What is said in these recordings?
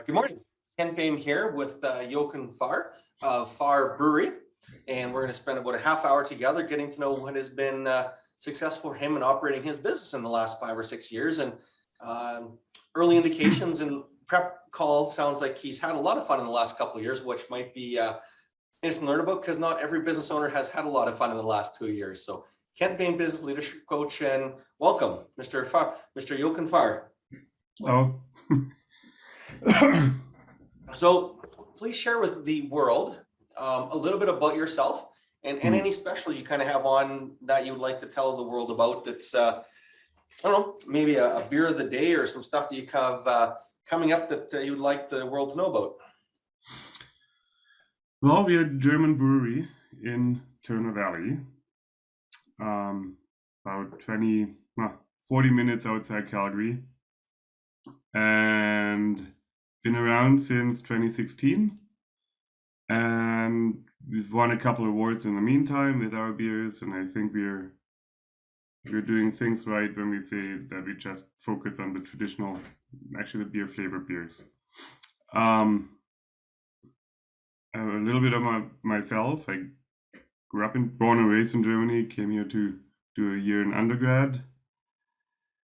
Good morning. Ken Boehm here with Jochen Fahr of Fahr Brewery, and we're going to spend about a half hour together getting to know what has been successful for him in operating his business in the last 5 or 6 years. And early indications and prep call sounds like he's had a lot of fun in the last couple of years, which might be interesting to learn about because not every business owner has had a lot of fun in the last 2 years. So Ken Boehm, business leadership coach, and welcome, Mr. Fahr, Mr. Jochen Fahr. Oh. So please share with the world a little bit about yourself and any specials you kind of have on that you would like to tell the world about. That's, I don't know, maybe a beer of the day or some stuff that you have coming up that you would like the world to know about. Well, we're a German brewery in Turner Valley, about 40 minutes outside Calgary, and been around since 2016, and we've won a couple of awards in the meantime with our beers, and I think we're doing things right when we say that we just focus on the traditional, actually the beer flavored beers. A little bit of myself. I grew up born and raised in Germany, came here to do a year in undergrad,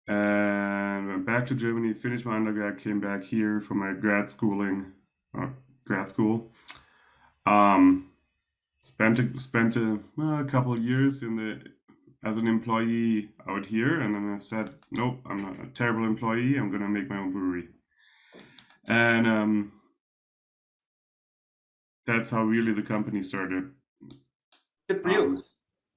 and went back to Germany, finished my undergrad, came back here for my grad school. Spent a couple of years as an employee out here, and then I said, nope, I'm not a terrible employee. I'm gonna make my own brewery, and that's how really the company started. Good for you.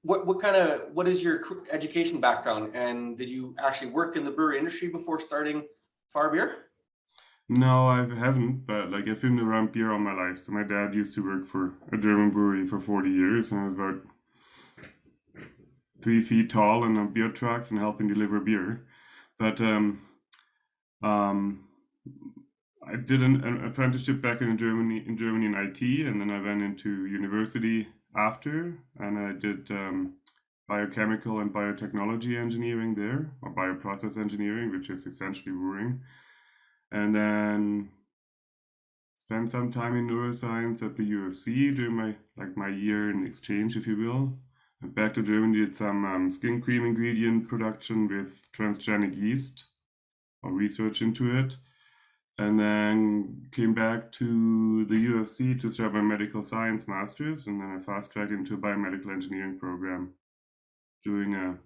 What is your education background, and did you actually work in the brewery industry before starting Fahr Beer? No, I haven't, but like I've been around beer all my life. So my dad used to work for a German brewery for 40 years, and I was about 3 feet tall and on beer trucks and helping deliver beer. But I did an apprenticeship back in Germany in IT, and then I went into university after, and I did biochemical and biotechnology engineering there, or bioprocess engineering, which is essentially brewing. And then spent some time in neuroscience at the UFC during my year in exchange, if you will. And back to Germany, did some skin cream ingredient production with transgenic yeast, or research into it. And then came back to the UFC to start my medical science master's, and then I fast-tracked into a biomedical engineering program, doing a...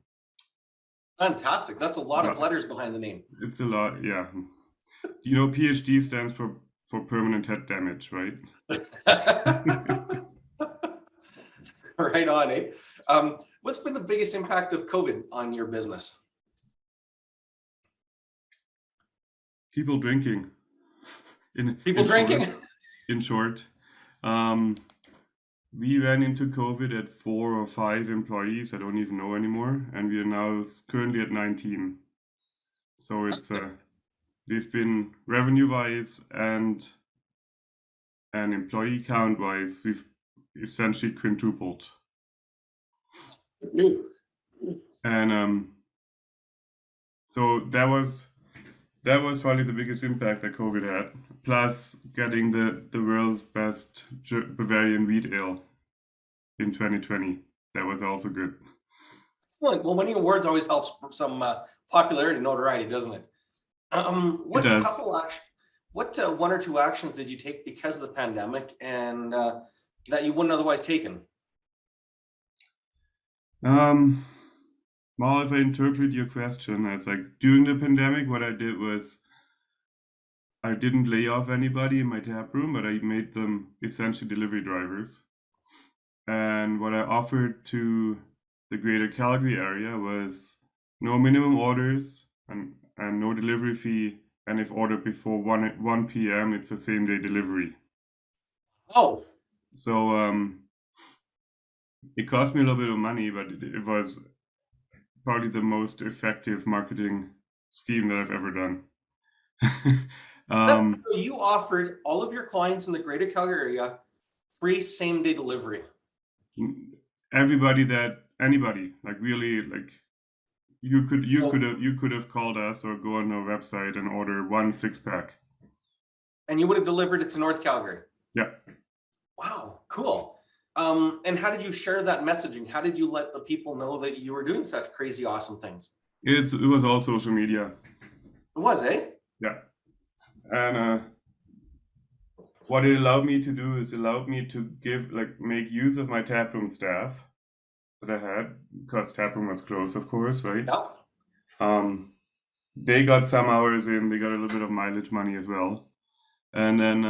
Fantastic. That's a lot of letters behind the name. It's a lot, yeah. You know, PhD stands for permanent head damage, right? Right on, eh? What's been the biggest impact of COVID on your business? People drinking. In short, we ran into COVID at 4 or 5 employees. I don't even know anymore, and we are now currently at 19. So it's we've been revenue-wise and employee count-wise, we've essentially quintupled. And so that was probably the biggest impact that COVID had. Plus getting the world's best Bavarian wheat ale in 2020. That was also good. Excellent. Well, winning awards always helps some popularity, notoriety, doesn't it? What It does. What 1 or 2 actions did you take because of the pandemic and that you wouldn't otherwise taken? Well, if I interpret your question as like during the pandemic, what I did was I didn't lay off anybody in my tap room, but I made them essentially delivery drivers. And what I offered to the greater Calgary area was no minimum orders and no delivery fee. And if ordered before 1 p.m., it's a same day delivery. Oh. So it cost me a little bit of money, but it was probably the most effective marketing scheme that I've ever done. So you offered all of your clients in the greater Calgary area free same day delivery. Anybody, like really, like you could have called us or go on our website and order 1 6-pack. And you would have delivered it to North Calgary. Yeah. Wow, cool. And how did you share that messaging? How did you let the people know that you were doing such crazy, awesome things? It was all social media. It was, eh? Yeah. And what it allowed me to do is allowed me to make use of my taproom staff that I had, because taproom was closed, of course, right? Yeah. They got some hours in, they got a little bit of mileage money as well. And then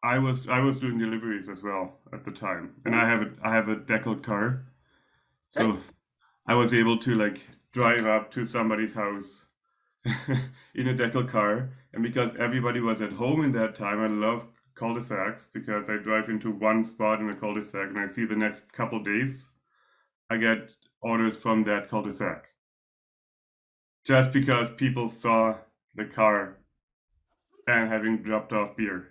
I was doing deliveries as well at the time. And I have a deckled car. So I was able to like drive up to somebody's house in a deckled car. And because everybody was at home in that time, I love cul-de-sacs, because I drive into one spot in a cul-de-sac and I see the next couple days I get orders from that cul-de-sac. Just because people saw the car and having dropped off beer.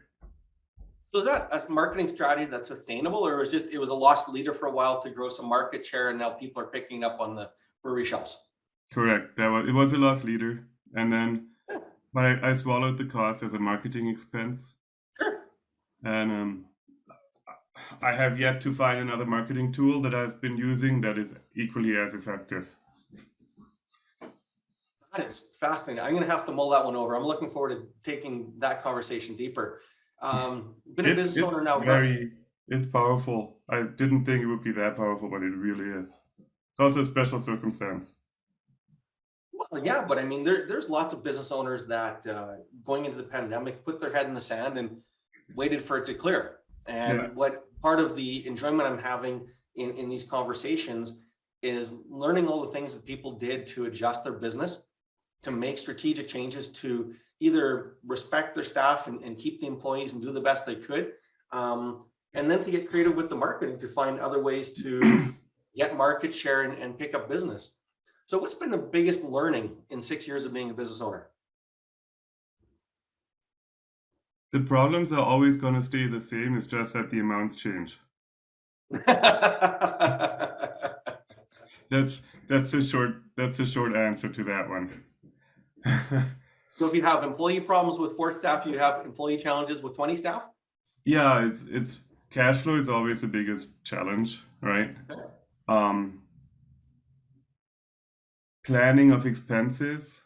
So is that a marketing strategy that's sustainable, or it was a lost leader for a while to grow some market share, and now people are picking up on the brewery shelves? Correct. It was a loss leader, and then but I swallowed the cost as a marketing expense. Sure. And I have yet to find another marketing tool that I've been using that is equally as effective. That is fascinating. I'm going to have to mull that one over. I'm looking forward to taking that conversation deeper. Been a business owner now. It's powerful. I didn't think it would be that powerful, but it really is. It's also a special circumstance. Well, yeah, but I mean, there's lots of business owners that going into the pandemic put their head in the sand and waited for it to clear. And what part of the enjoyment I'm having in these conversations is learning all the things that people did to adjust their business, to make strategic changes, to either respect their staff and keep the employees and do the best they could. And then to get creative with the marketing to find other ways to get market share and pick up business. So what's been the biggest learning in 6 years of being a business owner? The problems are always going to stay the same. It's just that the amounts change. That's a short answer to that one. So if you have employee problems with 4 staff, you have employee challenges with 20 staff? Yeah, it's cash flow is always the biggest challenge, right? Okay. Planning of expenses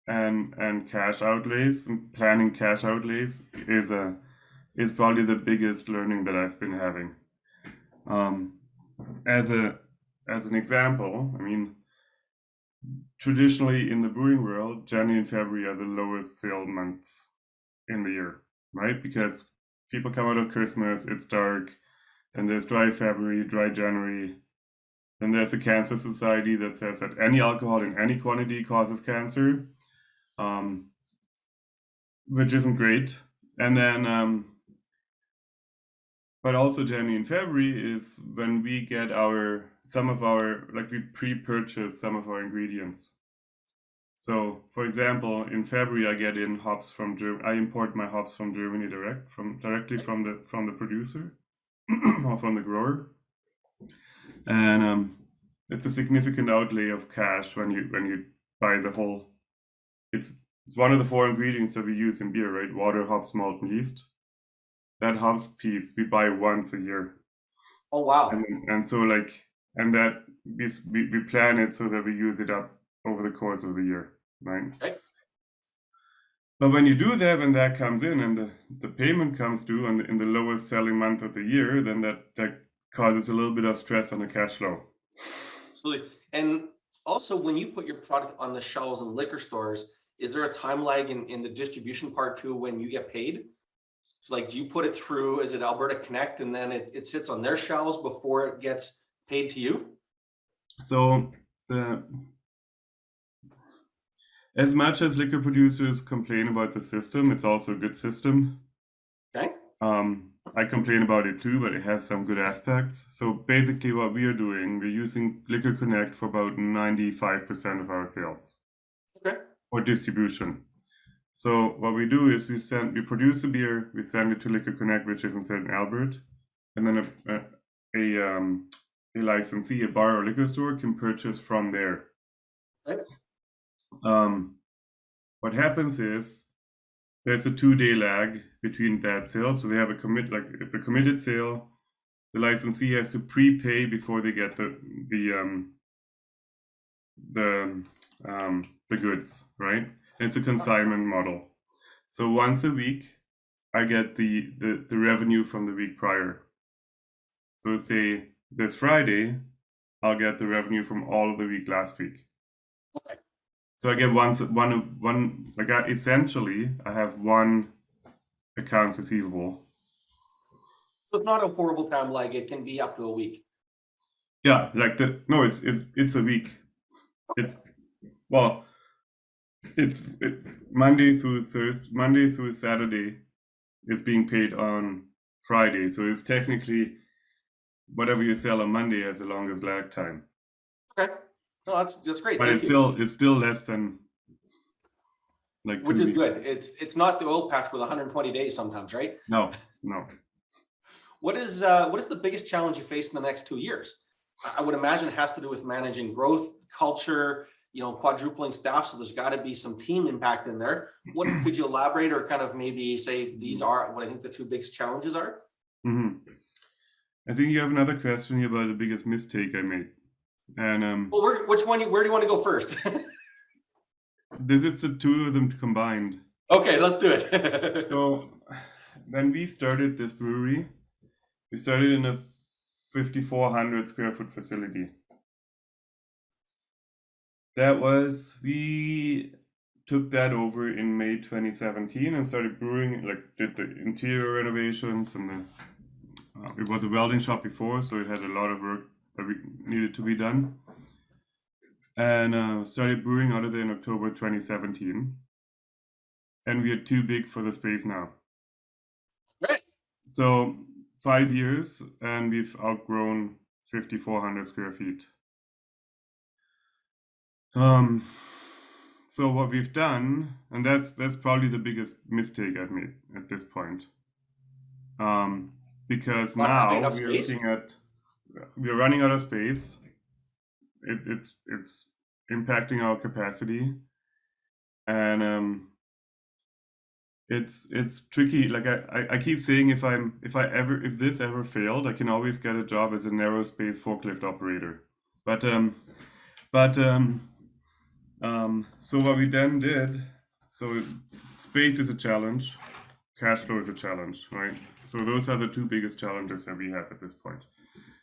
and cash outlays, and planning cash outlays is probably the biggest learning that I've been having. As an example, I mean, traditionally in the brewing world, January and February are the lowest sale months in the year, right? Because people come out of Christmas, it's dark, and there's dry February, dry January. Then there's a cancer society that says that any alcohol in any quantity causes cancer, which isn't great. And then, but also January and February is when we get we pre-purchase some of our ingredients. So, for example, in February, I get in hops from Germany. I import my hops from Germany directly from the producer or from the grower. And it's a significant outlay of cash when you buy the whole. It's one of the 4 ingredients that we use in beer, right? Water, hops, malt, and yeast. That hops piece we buy once a year. Oh wow! And so that we plan it so that we use it up over the course of the year, right? Okay. But when you do that, when that comes in and the payment comes due in the lowest selling month of the year, then that causes a little bit of stress on the cash flow. Absolutely. And also, when you put your product on the shelves in liquor stores, is there a time lag in the distribution part too when you get paid? So like, do you put it through, is it Alberta Connect, and then it sits on their shelves before it gets paid to you? So as much as liquor producers complain about the system, it's also a good system. Okay. I complain about it too, but it has some good aspects. So basically what we are doing, we're using Liquor Connect for about 95% of our sales. Okay. Or distribution. So what we do is we produce a beer, we send it to Liquor Connect, which is in St. Albert, and then a licensee, a bar or liquor store can purchase from there. Okay. What happens is there's a 2-day lag between that sale. So they have a it's a committed sale. The licensee has to prepay before they get the goods, right? And it's a consignment model. So once a week, I get the revenue from the week prior. So say this Friday, I'll get the revenue from all of the week last week. Okay. So I get one like essentially I have one accounts receivable. So it's not a horrible time lag. It can be up to a week. Yeah, like it's a week. It's well, it's Monday through Saturday is being paid on Friday. So it's technically whatever you sell on Monday has the longest lag time. Okay. No, that's great. But Thank you. it's still less than like 2 Which is weeks. good. It's not the oil patch with 120 days sometimes, right? No. What is the biggest challenge you face in the next 2 years? I would imagine it has to do with managing growth, culture, quadrupling staff. So there's got to be some team impact in there. What could you elaborate or kind of maybe say these are what I think the two biggest challenges are? Mm-hmm. I think you have another question here about the biggest mistake I made. And Well, where do you want to go first? this is the two of them combined. Okay, let's do it. So when we started this brewery, we started in a 5,400 square foot facility. We took that over in May 2017 and started brewing, like did the interior renovations and it was a welding shop before, so it had a lot of work that needed to be done. And started brewing out of there in October 2017. And we are too big for the space now. Right. So 5 years and we've outgrown 5,400 square feet. So what we've done, and that's probably the biggest mistake I've made at this point. Because Not having now enough space? we're running out of space. It's impacting our capacity, and it's tricky. Like I keep saying, if this ever failed, I can always get a job as a narrow space forklift operator. So what we then did, so space is a challenge, cash flow is a challenge, right? So those are the two biggest challenges that we have at this point.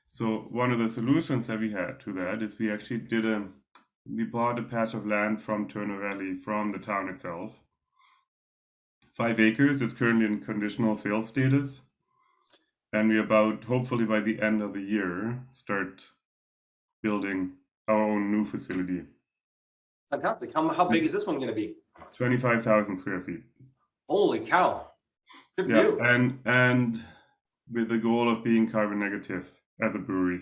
So one of the solutions that we had to that is we actually we bought a patch of land from Turner Valley, from the town itself. 5 acres. It's currently in conditional sales status. And we hopefully by the end of the year, start building our own new facility. Fantastic. How big is this one going to be? 25,000 square feet. Holy cow. Good for Yeah, you. and with the goal of being carbon negative as a brewery.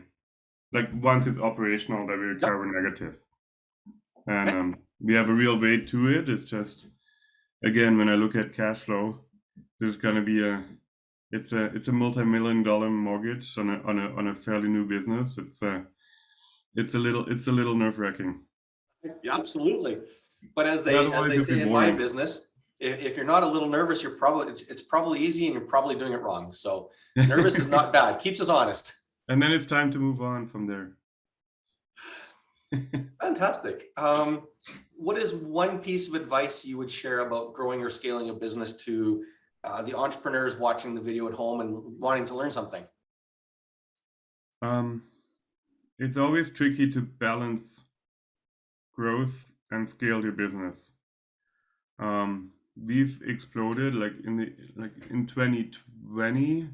Like once it's operational, that we're carbon negative. And we have a real weight to it. It's just, again, when I look at cash flow, there's gonna be it's a multi-million-dollar mortgage on a fairly new business. It's a little nerve-wracking. Yeah, absolutely. But as But they otherwise, it'd be say in my boring. business, if you're not a little nervous, it's probably easy and you're probably doing it wrong. So nervous is not bad. Keeps us honest. And then it's time to move on from there. Fantastic. What is one piece of advice you would share about growing or scaling a business to the entrepreneurs watching the video at home and wanting to learn something? It's always tricky to balance growth and scale your business. We've exploded in 2020.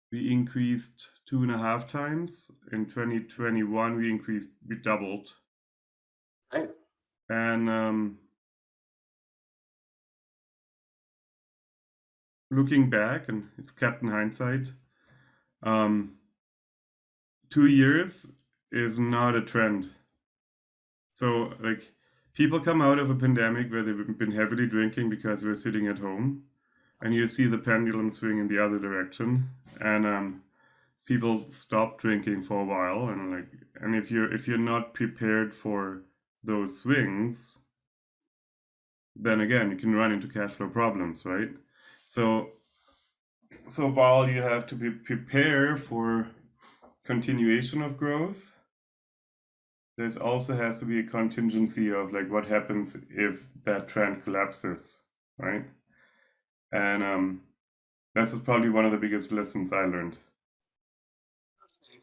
We increased 2.5 times. In 2021, we doubled. Right. And looking back, and it's Captain Hindsight, 2 years is not a trend. So like people come out of a pandemic where they've been heavily drinking because we're sitting at home, and you see the pendulum swing in the other direction, and people stop drinking for a while, and if you're not prepared for those swings, then again you can run into cash flow problems, right? So while you have to be prepare for continuation of growth, there's also has to be a contingency of like what happens if that trend collapses, right? And this is probably one of the biggest lessons I learned.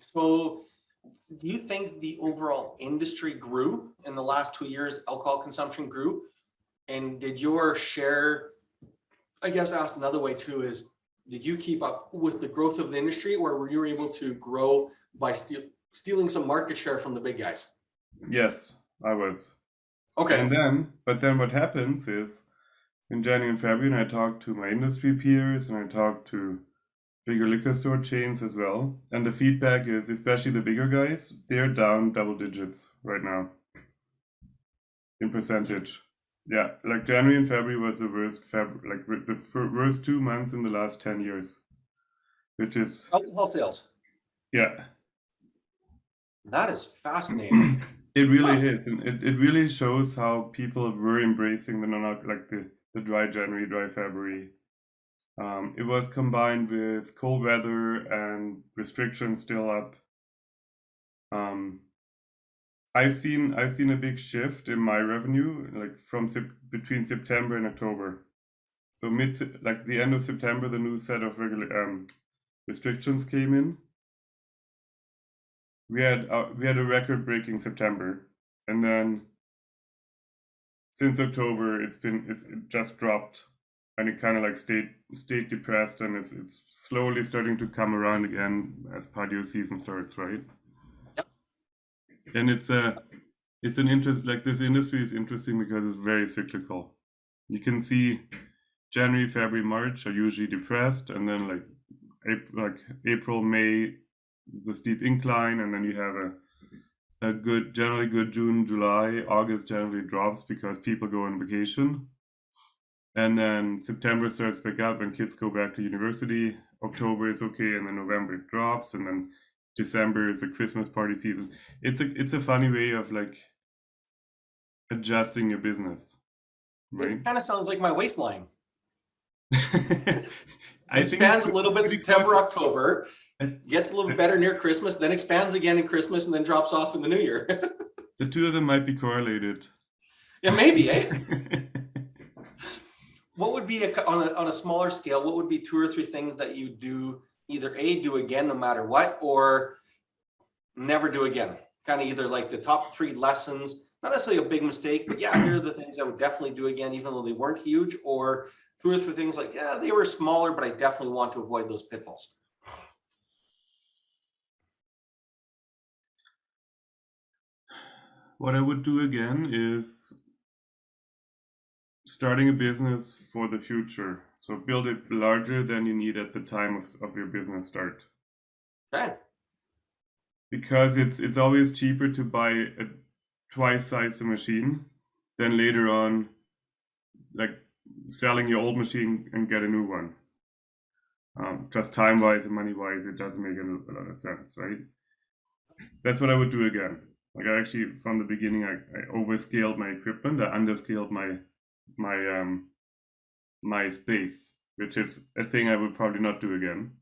So do you think the overall industry grew in the last 2 years? Alcohol consumption grew, and did your share, I guess asked another way too, is did you keep up with the growth of the industry, or were you able to grow by stealing some market share from the big guys? Yes, I was. Okay. But then what happens is in January and February, and I talked to my industry peers and I talked to bigger liquor store chains as well. And the feedback is, especially the bigger guys, they're down double digits right now in percentage. Yeah, like January and February was the worst like the worst 2 months in the last 10 years, which is, Alcohol sales. yeah. That is fascinating. It really Huh. is, and it really shows how people were embracing the non like the dry January, dry February. It was combined with cold weather and restrictions still up. Um, I've seen a big shift in my revenue, like from between September and October. So like the end of September, the new set of restrictions came in. We had a record-breaking September, and then since October, it just dropped, and it kind of like stayed depressed, and it's slowly starting to come around again as patio season starts, right? Yep. And it's an interest, like this industry is interesting because it's very cyclical. You can see January, February, March are usually depressed, and then April, May is a steep incline, and then you have a generally good June, July. August generally drops because people go on vacation. And then September starts back up and kids go back to university. October is okay, and then November it drops, and then December is a Christmas party season. It's a funny way of like adjusting your business, right? It kind of sounds like my waistline. I think Expands a little bit pretty September, close. October, gets a little better near Christmas, then expands again in Christmas, and then drops off in the new year. The two of them might be correlated. Yeah, maybe, eh? What would be on a smaller scale? What would be 2 or 3 things that you do either do again no matter what, or never do again? Kind of either like the top 3 lessons, not necessarily a big mistake, but yeah, here are the things I would definitely do again, even though they weren't huge, or 2 or 3 things like, yeah, they were smaller, but I definitely want to avoid those pitfalls. What I would do again is starting a business for the future. So build it larger than you need at the time of your business start. Okay. Because it's always cheaper to buy a twice size the machine than later on like selling your old machine and get a new one. Just time wise and money wise, it doesn't make a lot of sense, right? That's what I would do again. Like I actually from the beginning I overscaled my equipment, I underscaled my my space, which is a thing I would probably not do again.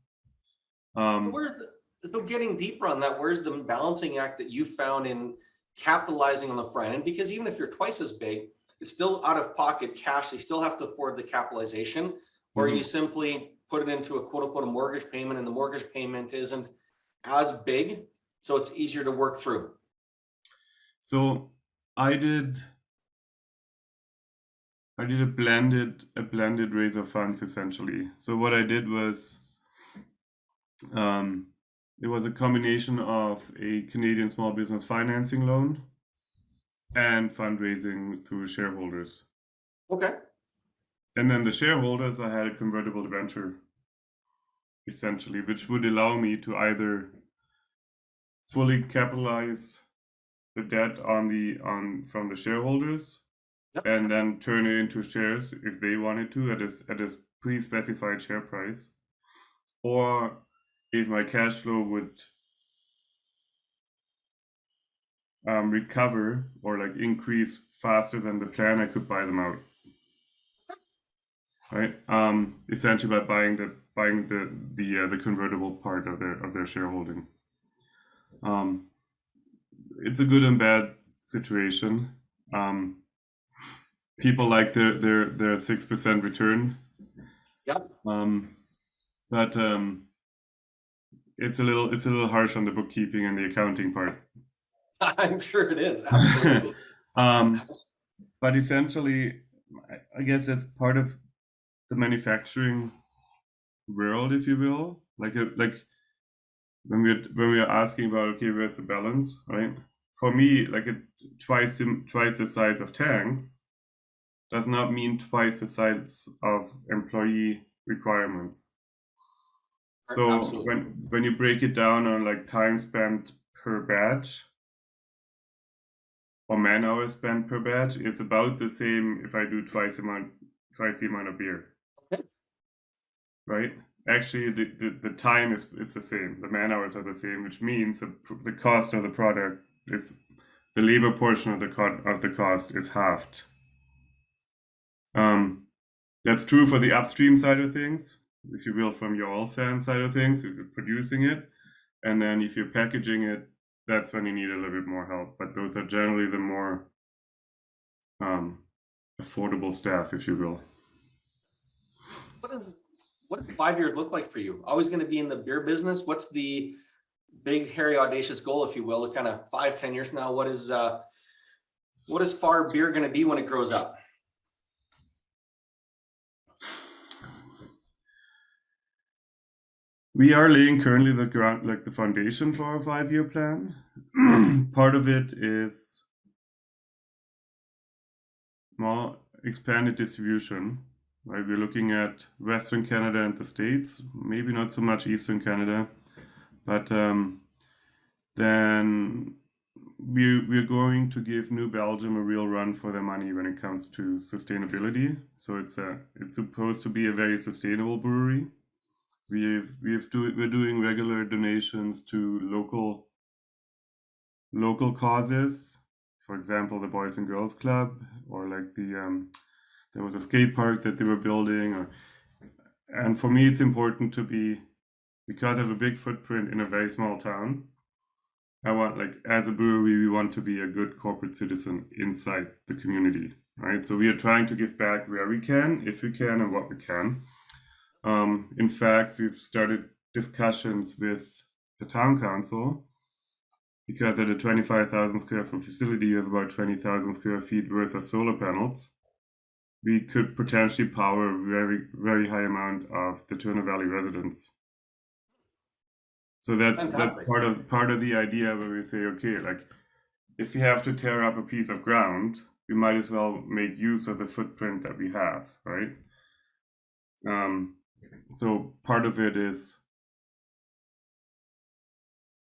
So getting deeper on that, where's the balancing act that you found in capitalizing on the front end? Because even if you're twice as big, it's still out of pocket cash. They still have to afford the capitalization, or you simply put it into a quote unquote a mortgage payment, and the mortgage payment isn't as big, so it's easier to work through. So I did a blended raise of funds essentially. So what I did was it was a combination of a Canadian small business financing loan and fundraising through shareholders. Okay. And then the shareholders, I had a convertible debenture essentially, which would allow me to either fully capitalize the debt from the shareholders, Yep. and then turn it into shares if they wanted to at a pre-specified share price, or if my cash flow would recover or like increase faster than the plan, I could buy them out. right? Essentially by buying the convertible part of their shareholding. It's a good and bad situation. Um, People like their 6% return. Yep. But it's a little harsh on the bookkeeping and the accounting part. I'm sure it is. Absolutely. But essentially, I guess that's part of the manufacturing world, if you will. Like when we're asking about, okay, where's the balance, right? For me, like twice the size of tanks does not mean twice the size of employee requirements. So Absolutely. when you break it down on like time spent per batch or man hours spent per batch, it's about the same if I do twice the amount of beer. Okay. Right? Actually, the time is the same. The man hours are the same, which means the cost of the product is the labor portion of the cost is halved. That's true for the upstream side of things, if you will, from your oil sand side of things, if you're producing it. And then if you're packaging it, that's when you need a little bit more help. But those are generally the more affordable staff, if you will. What does 5 years look like for you? Always going to be in the beer business? What's the big, hairy, audacious goal, if you will, kind of 5-10 years from now? What is Fahr Beer going to be when it grows up? We are laying currently the ground, like the foundation for our 5-year plan. Part of it is more expanded distribution. Right, we're looking at Western Canada and the States, maybe not so much Eastern Canada, but then we're going to give New Belgium a real run for their money when it comes to sustainability. So it's supposed to be a very sustainable brewery. We're doing regular donations to local causes, for example, the Boys and Girls Club, or like there was a skate park that they were building. And for me, it's important to be, because I have a big footprint in a very small town. I want, like, as a brewery, we want to be a good corporate citizen inside the community, right? So we are trying to give back where we can, if we can, and what we can. In fact, we've started discussions with the town council, because at a 25,000 square foot facility, you have about 20,000 square feet worth of solar panels. We could potentially power a very, very high amount of the Turner Valley residents. So that's Fantastic. part of the idea where we say, okay, like if we have to tear up a piece of ground, we might as well make use of the footprint that we have, right? So part of it is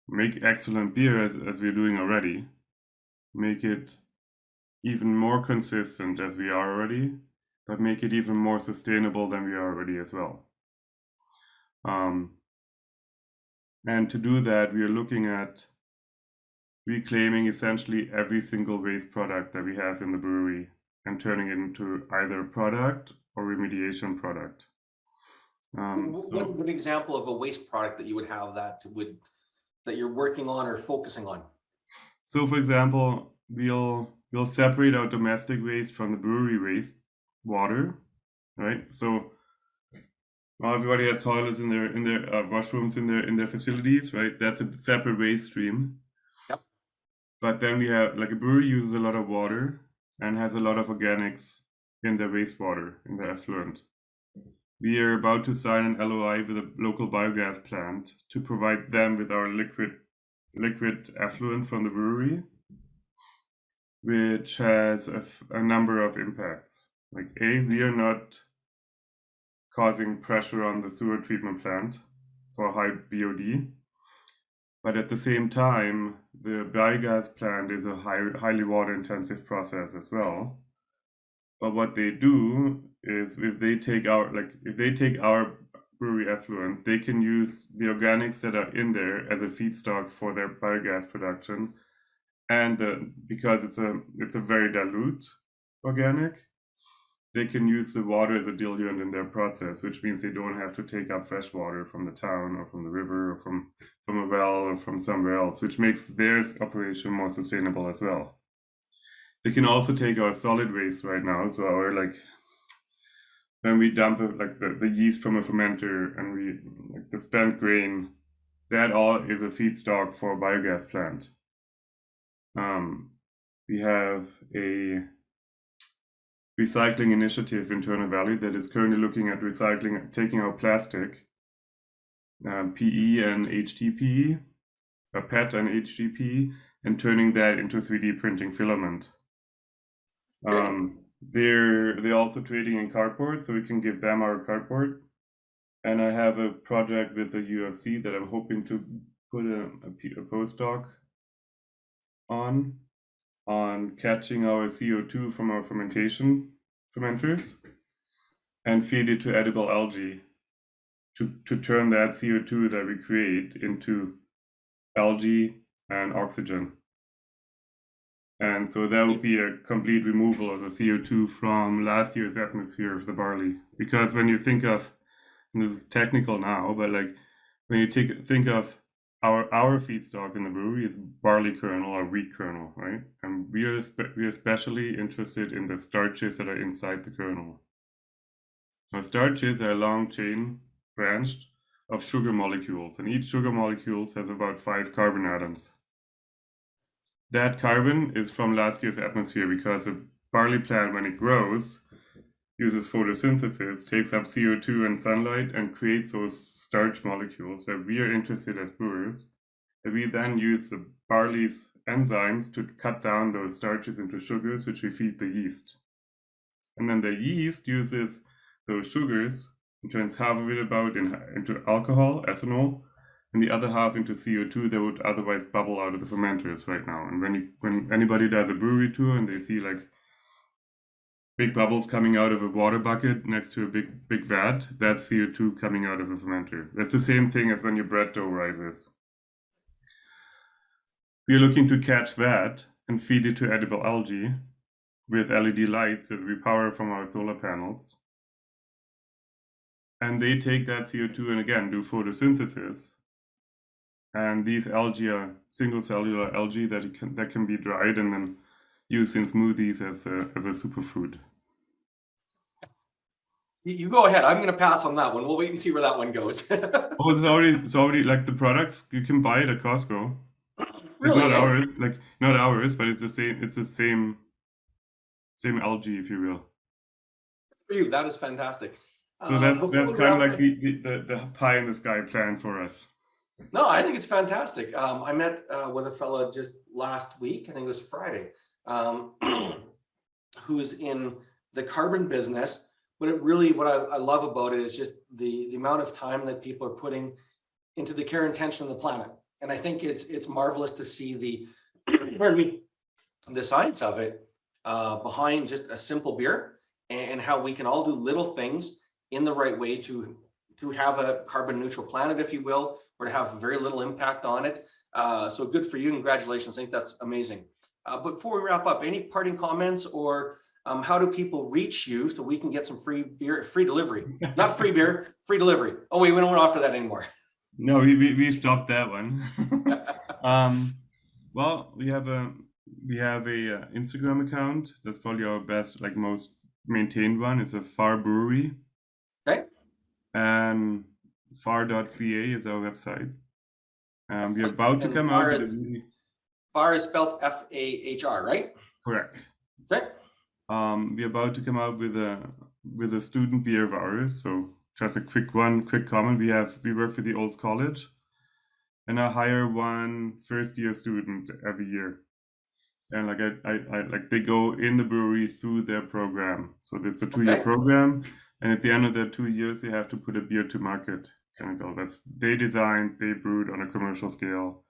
make excellent beer as we're doing already, make it even more consistent as we are already, but make it even more sustainable than we are already as well. And to do that, we are looking at reclaiming essentially every single waste product that we have in the brewery and turning it into either a product or remediation product. What's a good example of a waste product that you would have that you're working on or focusing on? So, for example, we'll separate our domestic waste from the brewery waste water, right? So everybody has toilets in their washrooms in their facilities, right? That's a separate waste stream. Yep. But then we have, like, a brewery uses a lot of water and has a lot of organics in their wastewater, in their effluent. We are about to sign an LOI with a local biogas plant to provide them with our liquid effluent from the brewery, which has a number of impacts. Like, we are not causing pressure on the sewer treatment plant for high BOD. But at the same time, the biogas plant is a highly water intensive process as well. But what they do is if they take our brewery effluent, they can use the organics that are in there as a feedstock for their biogas production. And because it's a very dilute organic, they can use the water as a diluent in their process, which means they don't have to take up fresh water from the town or from the river or from a well or from somewhere else, which makes their operation more sustainable as well. They can also take our solid waste right now, so our when we dump the yeast from a fermenter and we the spent grain, that all is a feedstock for a biogas plant. We have a recycling initiative in Turner Valley that is currently looking at recycling, taking our plastic, PE and HDPE, PET and HDPE, and turning that into 3D printing filament. They're also trading in cardboard, so we can give them our cardboard. And I have a project with the UFC that I'm hoping to put a postdoc on catching our CO2 from our fermenters and feed it to edible algae to turn that CO2 that we create into algae and oxygen. And so that would be a complete removal of the CO2 from last year's atmosphere of the barley. Because when you think of, and this is technical now, but like when you think of our feedstock in the brewery is barley kernel or wheat kernel, right? And we are especially interested in the starches that are inside the kernel. Now, starches are a long chain branched of sugar molecules, and each sugar molecule has about 5 carbon atoms. That carbon is from last year's atmosphere because the barley plant, when it grows, uses photosynthesis, takes up CO2 and sunlight, and creates those starch molecules that we are interested as brewers. And we then use the barley's enzymes to cut down those starches into sugars, which we feed the yeast. And then the yeast uses those sugars and turns half of it into alcohol, ethanol, and the other half into CO2 that would otherwise bubble out of the fermenters right now. And when anybody does a brewery tour and they see like big bubbles coming out of a water bucket next to a big vat, that's CO2 coming out of a fermenter. That's the same thing as when your bread dough rises. We're looking to catch that and feed it to edible algae with LED lights that we power from our solar panels. And they take that CO2 and again do photosynthesis. And these algae are single cellular algae that can be dried and then used in smoothies as a superfood. You go ahead. I'm going to pass on that one. We'll wait and see where that one goes. It's already like the products you can buy it at Costco. Really? It's not ours, but it's the same. It's the same algae, if you will. For you, that is fantastic. So that's kind of like the pie in the sky plan for us. No, I think it's fantastic. I met with a fellow just last week, I think it was Friday, who's in the carbon business. But what I love about it is just the amount of time that people are putting into the care and attention of the planet. And I think it's marvelous to see the science of it behind just a simple beer and how we can all do little things in the right way to have a carbon neutral planet, if you will, or to have very little impact on it. So good for you. Congratulations. I think that's amazing. But before we wrap up, any parting comments or how do people reach you so we can get some free beer, free delivery? Not free beer, free delivery. Oh wait, we don't offer that anymore. No, we stopped that one. Well, we have a Instagram account. That's probably our best, like most maintained one. It's a Fahr Brewery. Okay. And fahr.ca is our website. We're about to come out with a really... Fahr is spelled F-A-H-R, right? Correct. Okay. We're about to come out with a student beer of ours. So just a quick comment. We work for the Olds College, and I hire one first-year student every year. And like I like they go in the brewery through their program. So it's a 2-year program. And at the end of the 2 years, they have to put a beer to market chemical that's they designed, they brewed on a commercial scale,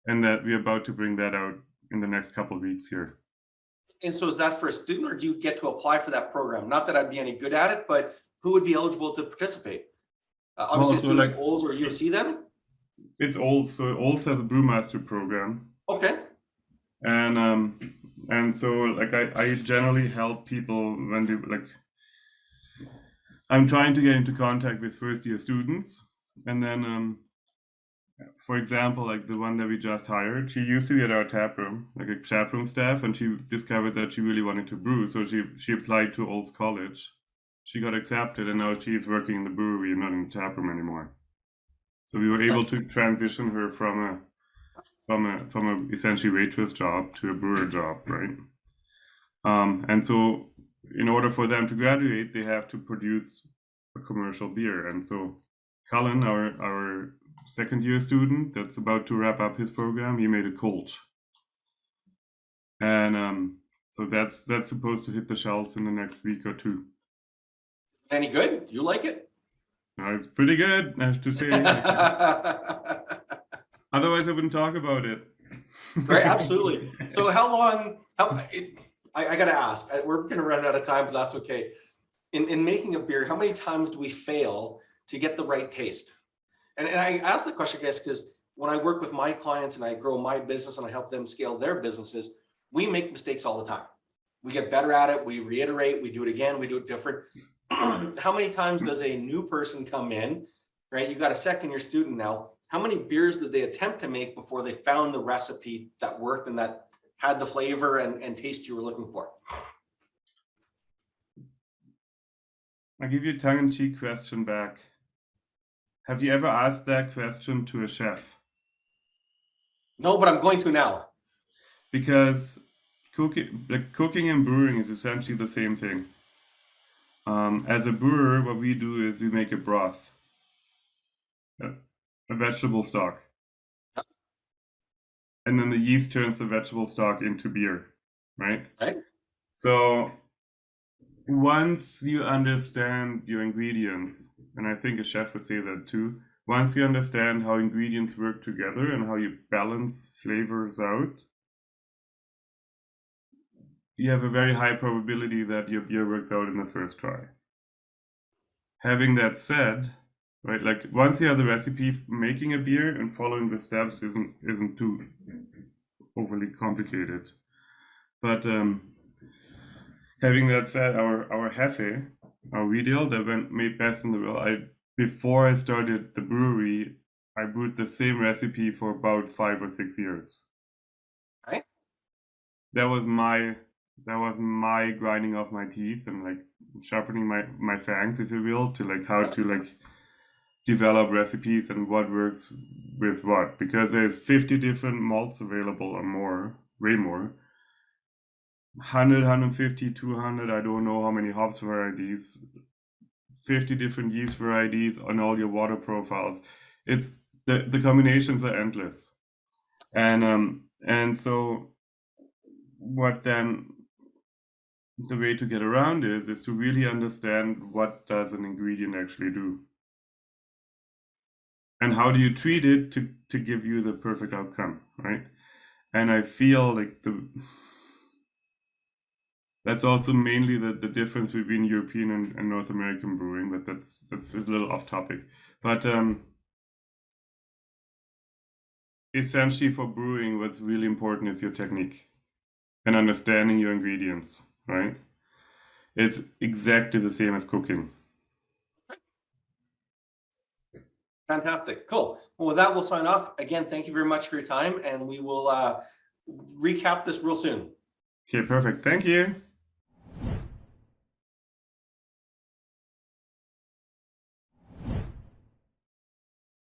and that we're about to bring that out in the next couple of weeks here. And so is that for a student, or do you get to apply for that program? Not that I'd be any good at it, but who would be eligible to participate? Obviously, a student like Olds or UC then? It's Olds. So Olds has a brewmaster program. Okay. And so like I generally help people when they like I'm trying to get into contact with first year students, and then for example, like the one that we just hired, she used to be at our tap room, like a tap room staff, and she discovered that she really wanted to brew. So she applied to Olds College. She got accepted, and now she's working in the brewery and not in the tap room anymore. So we were able to transition her from a essentially waitress job to a brewer job, right? And so in order for them to graduate, they have to produce a commercial beer. And so Colin, our second year student that's about to wrap up his program, he made a Kolsch. And so that's supposed to hit the shelves in the next week or two. Any good? Do you like it? No, it's pretty good, I have to say. Otherwise, I wouldn't talk about it. Right, absolutely. So how long? I got to ask. We're going to run out of time, but that's okay. In making a beer, how many times do we fail to get the right taste? And I ask the question, guys, because when I work with my clients and I grow my business and I help them scale their businesses, we make mistakes all the time. We get better at it. We reiterate. We do it again. We do it different. How many times does a new person come in, right? You got a second-year student now. How many beers did they attempt to make before they found the recipe that worked and that had the flavor and taste you were looking for? I'll give you a tongue-in-cheek question back. Have you ever asked that question to a chef? No, but I'm going to now. Because cooking and brewing is essentially the same thing. As a brewer, what we do is we make a broth, a vegetable stock. And then the yeast turns the vegetable stock into beer, right? Right. So once you understand your ingredients, and I think a chef would say that too, once you understand how ingredients work together and how you balance flavors out, you have a very high probability that your beer works out in the first try. Having that said, right, like once you have the recipe, making a beer and following the steps isn't too overly complicated. But having that said, our Hefe, our wheat ale that went made best in the world, before I started the brewery, I brewed the same recipe for about 5 or 6 years. Right. That was my grinding of my teeth and like sharpening my fangs, if you will, to like how to like develop recipes and what works with what, because there's 50 different malts available or more, way more, 100, 150, 200, I don't know how many hops varieties, 50 different yeast varieties on all your water profiles. It's the combinations are endless. And so what then the way to get around is to really understand what does an ingredient actually do. And how do you treat it to give you the perfect outcome, right? And I feel like that's also mainly the difference between European and North American brewing, but that's a little off topic. But essentially for brewing, what's really important is your technique and understanding your ingredients, right? It's exactly the same as cooking. Fantastic. Cool. Well, with that, we'll sign off. Again, thank you very much for your time, and we will recap this real soon. Okay, perfect. Thank you.